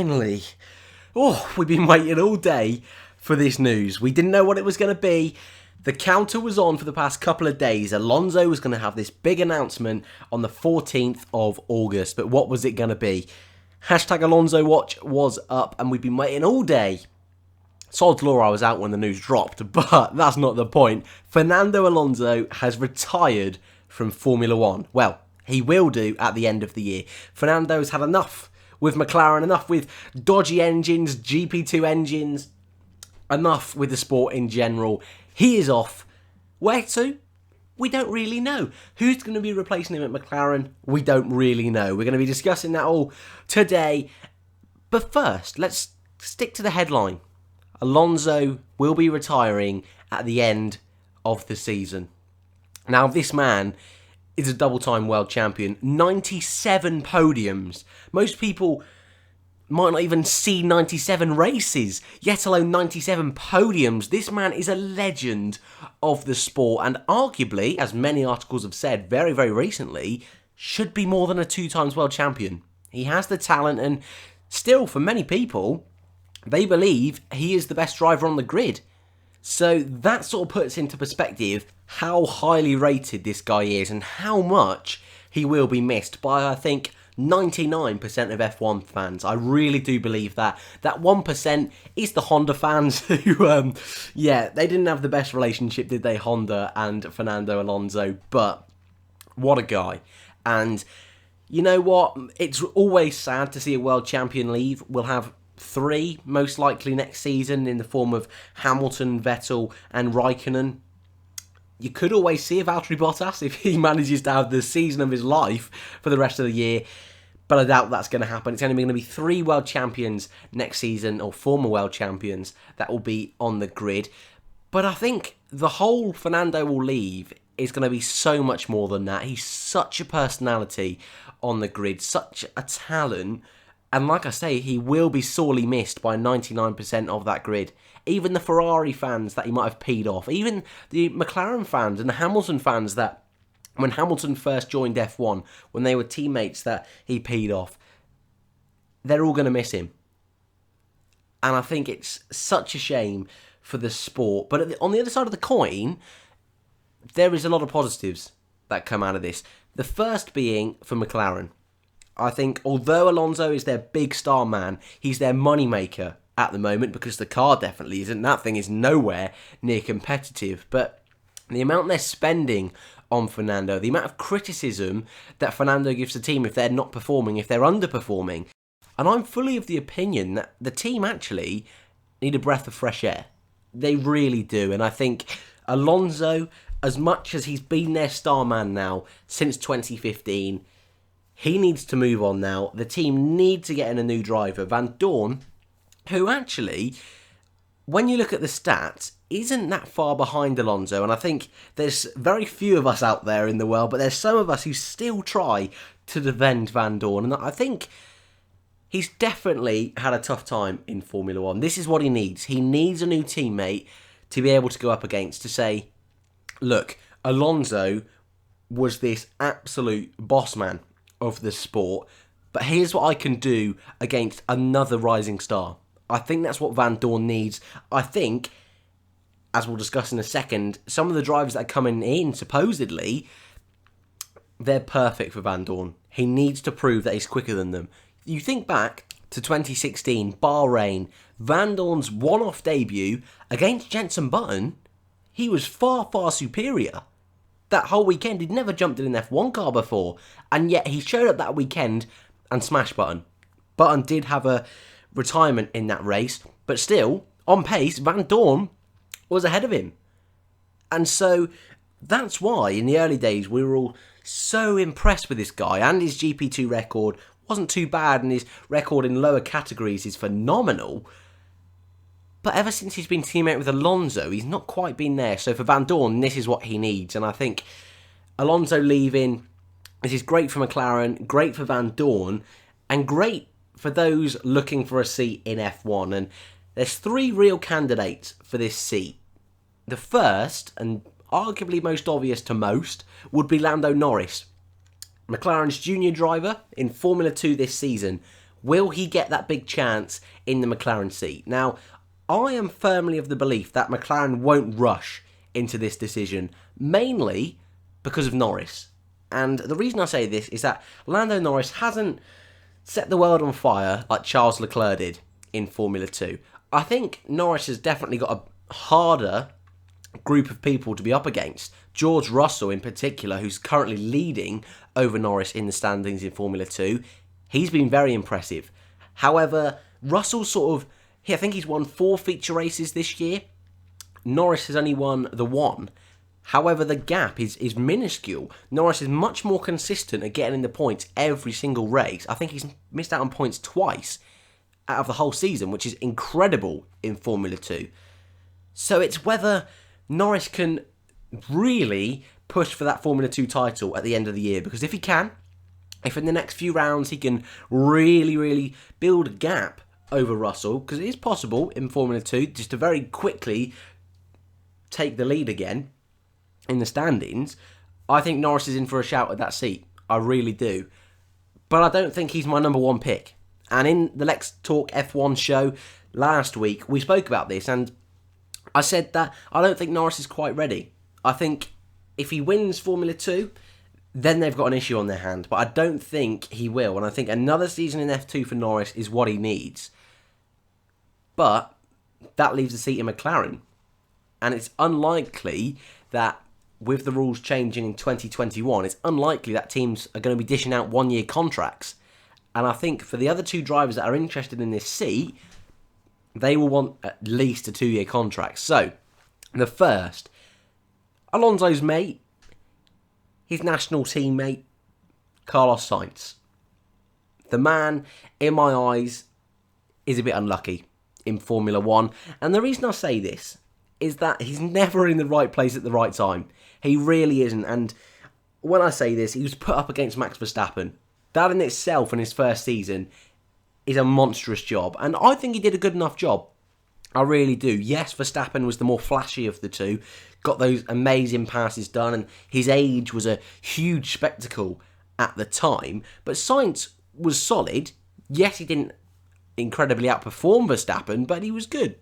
finally. Oh, we've been waiting all day for this news. We didn't know what it was going to be. The counter was on for the past couple of days. Alonso was going to have this big announcement on the 14th of August. But what was it going to be? Hashtag Alonso Watch was up and we've been waiting all day. Sod's law, I was out when the news dropped, but that's not the point. Fernando Alonso has retired from Formula One. Well, he will do at the end of the year. Fernando's had enough with McLaren, enough with dodgy engines, GP2 engines, enough with the sport in general. He is off. Where to? We don't really know. Who's going to be replacing him at McLaren? We don't really know. We're going to be discussing that all today. But first, let's stick to the headline. Alonso will be retiring at the end of the season. Now, this man is a double-time world champion. 97 podiums. Most people might not even see 97 races, yet alone 97 podiums. This man is a legend of the sport and arguably, as many articles have said very, very recently, should be more than a 2 times world champion. He has the talent and still, for many people, they believe he is the best driver on the grid. So that sort of puts into perspective how highly rated this guy is and how much he will be missed by, I think, 99% of F1 fans. I really do believe that. That 1% is the Honda fans who, they didn't have the best relationship, did they, Honda and Fernando Alonso? But what a guy. And you know what? It's always sad to see a world champion leave. We'll have 3 most likely next season in the form of Hamilton, Vettel and Raikkonen. You could always see a Valtteri Bottas if he manages to have the season of his life for the rest of the year, but I doubt that's going to happen. It's only going to be 3 world champions next season, or former world champions, that will be on the grid. But I think the whole Fernando will leave is going to be so much more than that. He's such a personality on the grid, such a talent. And like I say, he will be sorely missed by 99% of that grid. Even the Ferrari fans that he might have peed off. Even the McLaren fans and the Hamilton fans that, when Hamilton first joined F1, when they were teammates that he peed off, they're all going to miss him. And I think it's such a shame for the sport. But on the other side of the coin, there is a lot of positives that come out of this. The first being for McLaren. I think although Alonso is their big star man, he's their moneymaker at the moment because the car definitely isn't. That thing is nowhere near competitive. But the amount they're spending on Fernando, the amount of criticism that Fernando gives the team if they're not performing, if they're underperforming. And I'm fully of the opinion that the team actually need a breath of fresh air. They really do. And I think Alonso, as much as he's been their star man now since 2015, he needs to move on now. The team need to get in a new driver. Van Dorn, who actually, when you look at the stats, isn't that far behind Alonso. And I think there's very few of us out there in the world, but there's some of us who still try to defend Van Dorn. And I think he's definitely had a tough time in Formula One. This is what he needs. He needs a new teammate to be able to go up against, to say, look, Alonso was this absolute boss man of the sport, but here's what I can do against another rising star. I think that's what Van Dorn needs. I think, as we'll discuss in a second, some of the drivers that are coming in, supposedly, they're perfect for Van Dorn. He needs to prove that he's quicker than them. You think back to 2016, Bahrain, Van Dorn's one-off debut against Jenson Button, he was far, far superior. That whole weekend, he'd never jumped in an F1 car before, and yet he showed up that weekend and smashed Button. Button did have a retirement in that race, but still, on pace, Van Dorn was ahead of him. And so, that's why, in the early days, we were all so impressed with this guy, and his GP2 record wasn't too bad, and his record in lower categories is phenomenal. But ever since he's been teammate with Alonso, he's not quite been there. So for Van Dorn, this is what he needs. And I think Alonso leaving, this is great for McLaren, great for Van Dorn, and great for those looking for a seat in F1. And there's 3 real candidates for this seat. The first, and arguably most obvious to most, would be Lando Norris. McLaren's junior driver in Formula 2 this season. Will he get that big chance in the McLaren seat? Now, I am firmly of the belief that McLaren won't rush into this decision, mainly because of Norris. And the reason I say this is that Lando Norris hasn't set the world on fire like Charles Leclerc did in Formula 2. I think Norris has definitely got a harder group of people to be up against. George Russell in particular, who's currently leading over Norris in the standings in Formula 2, he's been very impressive. However, Russell I think he's won 4 feature races this year. Norris has only won the 1. However, the gap is minuscule. Norris is much more consistent at getting in the points every single race. I think he's missed out on points twice out of the whole season, which is incredible in Formula 2. So it's whether Norris can really push for that Formula 2 title at the end of the year. Because if he can, if in the next few rounds he can really build a gap over Russell, because it is possible in Formula 2 just to very quickly take the lead again in the standings, I think Norris is in for a shout at that seat. I really do. But I don't think he's my number 1 pick. And in the Let's Talk F1 show last week, we spoke about this, and I said that I don't think Norris is quite ready. I think if he wins Formula 2, then they've got an issue on their hand. But I don't think he will. And I think another season in F2 for Norris is what he needs. But that leaves a seat in McLaren. And it's unlikely that with the rules changing in 2021, it's unlikely that teams are going to be dishing out 1-year contracts. And I think for the other 2 drivers that are interested in this seat, they will want at least a 2-year contract. So, the first, Alonso's mate, his national teammate, Carlos Sainz. The man, in my eyes, is a bit unlucky in Formula 1. And the reason I say this is that he's never in the right place at the right time. He really isn't. And when I say this, he was put up against Max Verstappen. That in itself in his first season is a monstrous job. And I think he did a good enough job. I really do. Yes, Verstappen was the more flashy of the two. Got those amazing passes done. And his age was a huge spectacle at the time. But Sainz was solid. Yes, he didn't incredibly outperform Verstappen, but he was good.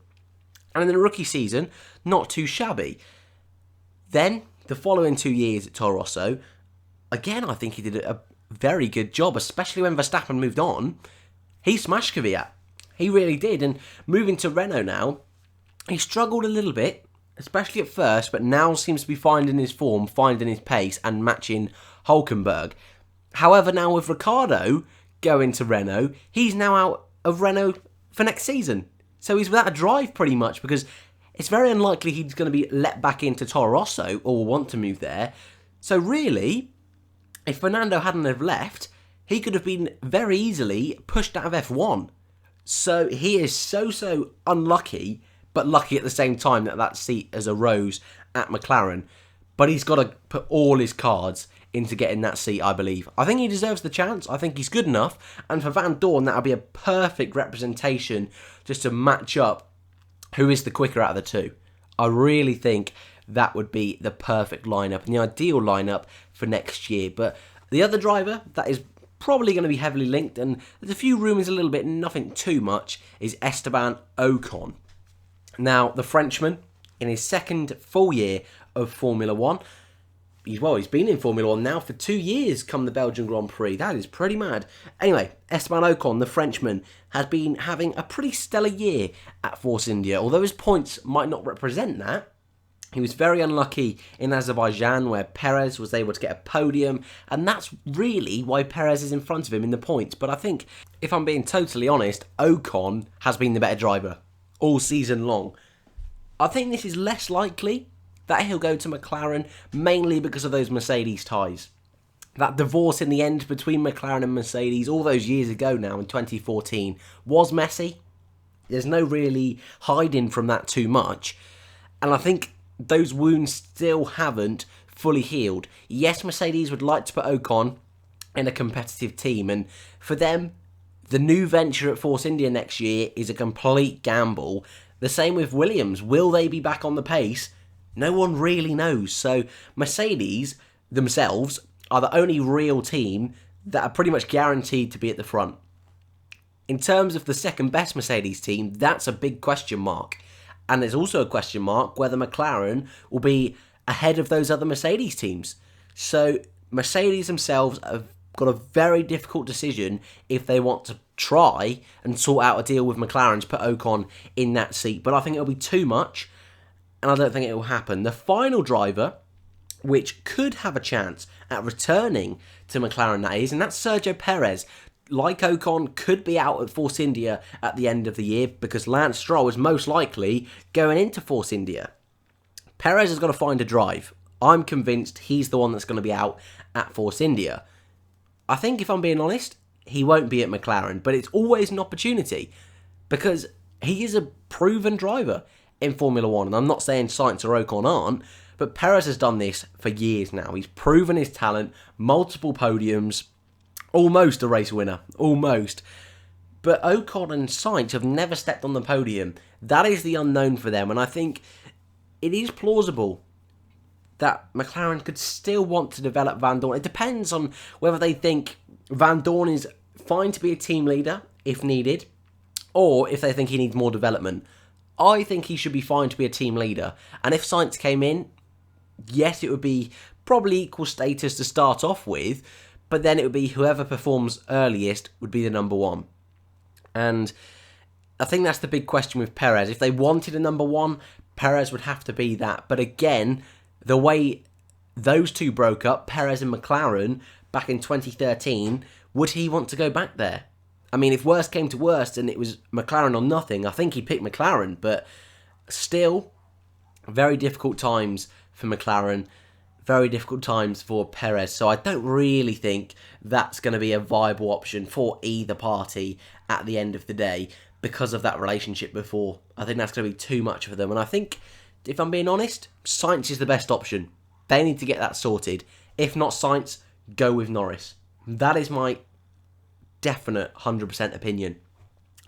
And in the rookie season, not too shabby. Then, the following 2 years at Toro Rosso, again, I think he did a very good job, especially when Verstappen moved on. He smashed Kvyat. He really did. And moving to Renault now, he struggled a little bit, especially at first, but now seems to be finding his form, finding his pace, and matching Hülkenberg. However, now with Ricciardo going to Renault, he's now out of Renault for next season. So he's without a drive pretty much, because it's very unlikely he's going to be let back into Toro Rosso or want to move there. So really, if Fernando hadn't have left, he could have been very easily pushed out of F1. So he is so unlucky, but lucky at the same time that seat has arose at McLaren. But he's got to put all his cards into getting that seat, I believe. I think he deserves the chance. I think he's good enough. And for Van Dorn, that'll be a perfect representation just to match up who is the quicker out of the two. I really think that would be the perfect lineup and the ideal lineup for next year. But the other driver that is probably going to be heavily linked, and there's a few rumours a little bit, nothing too much, is Esteban Ocon. Now, the Frenchman, in his second full year of Formula 1, he's been in Formula 1 now for 2 years come the Belgian Grand Prix. That is pretty mad. Anyway, Esteban Ocon, the Frenchman, has been having a pretty stellar year at Force India. Although his points might not represent that, he was very unlucky in Azerbaijan where Perez was able to get a podium, and that's really why Perez is in front of him in the points. But I think, if I'm being totally honest, Ocon has been the better driver all season long. I think this is less likely that he'll go to McLaren, mainly because of those Mercedes ties. That divorce in the end between McLaren and Mercedes all those years ago now in 2014 was messy. There's no really hiding from that too much. And I think those wounds still haven't fully healed. Yes, Mercedes would like to put Ocon in a competitive team, and for them, the new venture at Force India next year is a complete gamble. The same with Williams. Will they be back on the pace? No one really knows. So Mercedes themselves are the only real team that are pretty much guaranteed to be at the front. In terms of the second best Mercedes team, that's a big question mark. And there's also a question mark whether McLaren will be ahead of those other Mercedes teams. So Mercedes themselves have got a very difficult decision if they want to try and sort out a deal with McLaren to put Ocon in that seat. But I think it'll be too much, and I don't think it will happen. The final driver, which could have a chance at returning to McLaren, that is, and that's Sergio Perez. Like Ocon, could be out at Force India at the end of the year because Lance Stroll is most likely going into Force India. Perez has got to find a drive. I'm convinced he's the one that's going to be out at Force India. I think, if I'm being honest, he won't be at McLaren, but it's always an opportunity because he is a proven driver in Formula 1. And I'm not saying Sainz or Ocon aren't, but Perez has done this for years now. He's proven his talent, multiple podiums, almost a race winner, almost. But Ocon and Sainz have never stepped on the podium. That is the unknown for them, and I think it is plausible that McLaren could still want to develop Van Dorn. It depends on whether they think Van Dorn is fine to be a team leader if needed, or if they think he needs more development. I think he should be fine to be a team leader, and if Sainz came in, yes, it would be probably equal status to start off with, but then it would be whoever performs earliest would be the number one. And I think that's the big question with Perez. If they wanted a number one, Perez would have to be that. But again, the way those two broke up, Perez and McLaren, back in 2013, would he want to go back there? I mean, if worst came to worst and it was McLaren or nothing, I think he'd pick McLaren. But still, very difficult times for McLaren. Very difficult times for Perez, so I don't really think that's going to be a viable option for either party at the end of the day because of that relationship before. I think that's going to be too much for them, and I think, if I'm being honest, Sainz is the best option. They need to get that sorted. If not Sainz, go with Norris. That is my definite 100% opinion.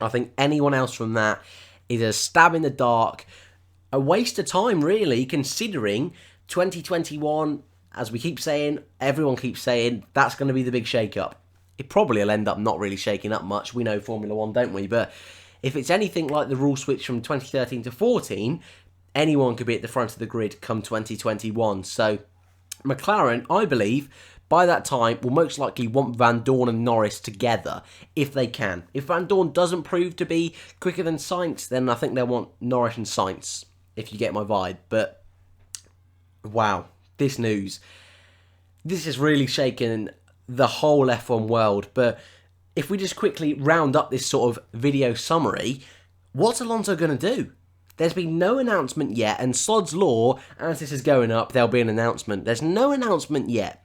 I think anyone else from that is a stab in the dark, a waste of time really, considering 2021, as we keep saying, everyone keeps saying, that's going to be the big shake-up. It probably will end up not really shaking up much. We know Formula 1, don't we? But if it's anything like the rule switch from 2013 to 14, anyone could be at the front of the grid come 2021. So McLaren, I believe, by that time, will most likely want Van Dorn and Norris together, if they can. If Van Dorn doesn't prove to be quicker than Sainz, then I think they'll want Norris and Sainz, if you get my vibe. But wow, this news. This has really shaken the whole F1 world. But if we just quickly round up this sort of video summary, what's Alonso going to do? There's been no announcement yet, and sod's law, as this is going up, there'll be an announcement. There's no announcement yet.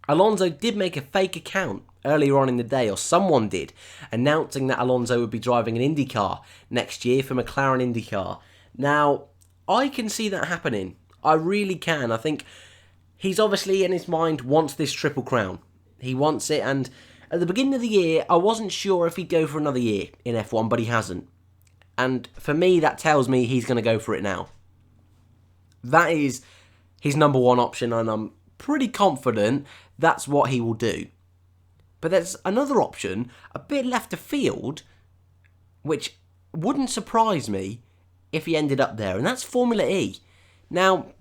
Alonso did make a fake account earlier on in the day, or someone did, announcing that Alonso would be driving an IndyCar next year for McLaren IndyCar. Now, I can see that happening. I really can. I think he's obviously, in his mind, wants this Triple Crown. He wants it, and at the beginning of the year, I wasn't sure if he'd go for another year in F1, but he hasn't. And for me, that tells me he's going to go for it now. That is his number one option, and I'm pretty confident that's what he will do. But there's another option, a bit left of field, which wouldn't surprise me if he ended up there, and that's Formula E. Now,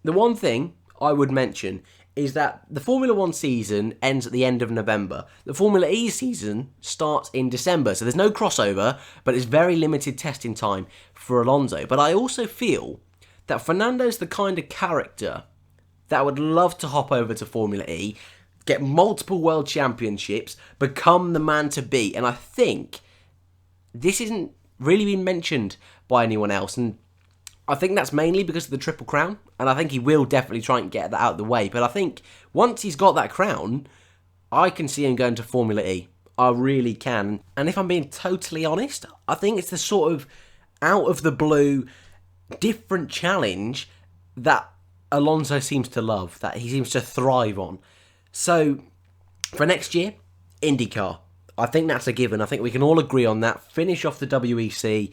the one thing I would mention is that the Formula 1 season ends at the end of November. The Formula E season starts in December, so there's no crossover, but it's very limited testing time for Alonso. But I also feel that Fernando's the kind of character that would love to hop over to Formula E, get multiple world championships, become the man to beat. And I think this isn't really been mentioned by anyone else, and I think that's mainly because of the Triple Crown, and I think he will definitely try and get that out of the way. But I think once he's got that crown, I can see him going to Formula E. I really can. And if I'm being totally honest, I think it's the sort of out of the blue, different challenge that Alonso seems to love, that he seems to thrive on. So for next year, IndyCar. I think that's a given. I think we can all agree on that. Finish off the WEC,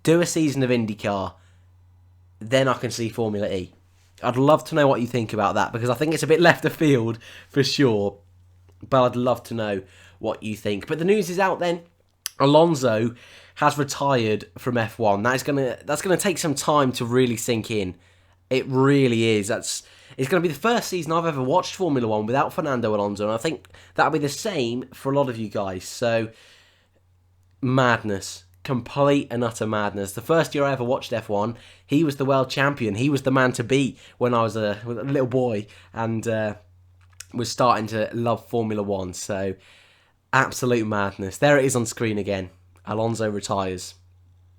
do a season of IndyCar, then I can see Formula E. I'd love to know what you think about that, because I think it's a bit left of field for sure, but I'd love to know what you think. But the news is out then. Alonso has retired from F1. That's gonna take some time to really sink in. It really is. It's going to be the first season I've ever watched Formula 1 without Fernando Alonso, and I think that'll be the same for a lot of you guys. So, madness. Complete and utter madness. The first year I ever watched F1, he was the world champion. He was the man to beat when I was a little boy and was starting to love Formula 1. So, absolute madness. There it is on screen again. Alonso retires.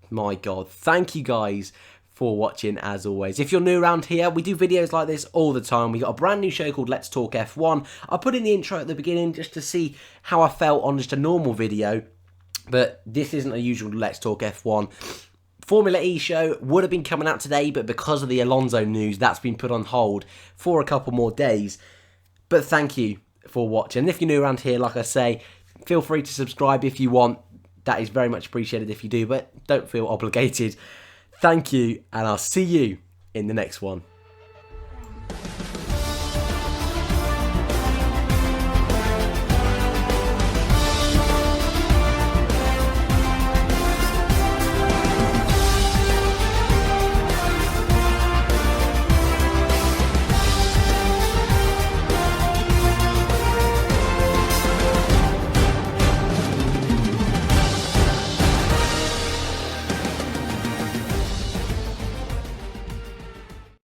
My God. Thank you guys for watching as always. If you're new around here, we do videos like this all the time. We got a brand new show called Let's Talk F1. I put in the intro at the beginning just to see how I felt on just a normal video, but this isn't a usual Let's Talk F1. Formula E show would have been coming out today, but because of the Alonso news, that's been put on hold for a couple more days. But thank you for watching. And if you're new around here, like I say, feel free to subscribe if you want. That is very much appreciated if you do, but don't feel obligated. Thank you, and I'll see you in the next one.